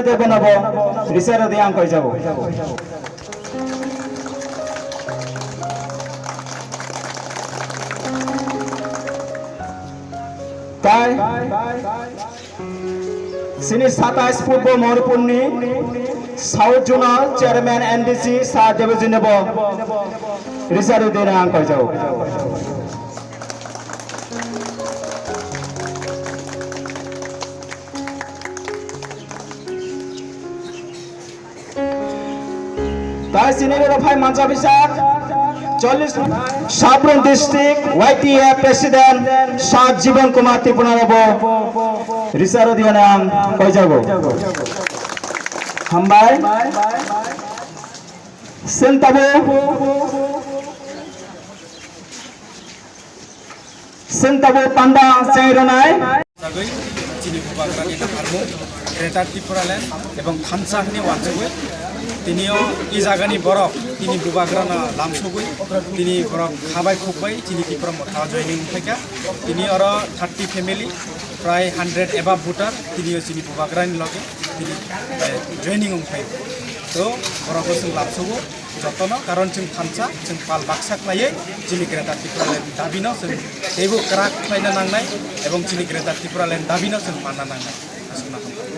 দেব নব রিসার দিয়ে আঙ্কই যাব তাই সিনি 27 ফুটবল মহরপুরনি সাউথ জোনাল চেয়ারম্যান এনডিসি সার দেবজি নেব রিসার দিয়ে আঙ্কই যাব তাই সিনিয়র ভাই মানসা বিশাখ 40 সাবরুম ডিস্ট্রিক্ট ওয়াইটিএ প্রেসিডেন্ট সাত জীবন কুমার ত্রিপুরা নব রিসার দিয়ে নাম কই যাব হামবাই সেন্টাবো পান্ডা চেরনাই চিনি ভুবাগ্রানি হারমু গ্রেটার ত্রিপুরাল্যান্ড এবং খানসাহনি ওয়ানসুগুই তিনিও ই জায়গানি বরফ তিনি ভুবাগ্রানা লামসুগুই তিনি বরফ খাবাই খুববাই চিনি ত্রিপুরা মথা জয়নিং থেকে তিনি আর 30 ফ্যামিলি প্রায় 100 এবাব ভোটার তিনিও চিনি ভুবাগ্রানি লগে তিনি জয়নিং ফাই তো বরফ जों लामसुगु যতন কারণ जों खानसा जों पाल बाक्सा खालायै चिनि ग्रेटार ত্রিপুরাল্যান্ড दाबिनाव जों जेबो क्राक खालायनो नांनाय এবং चिनि ग्रेटार ত্রিপুরাল্যান্ड दाबिनाव जों मानना नांनाय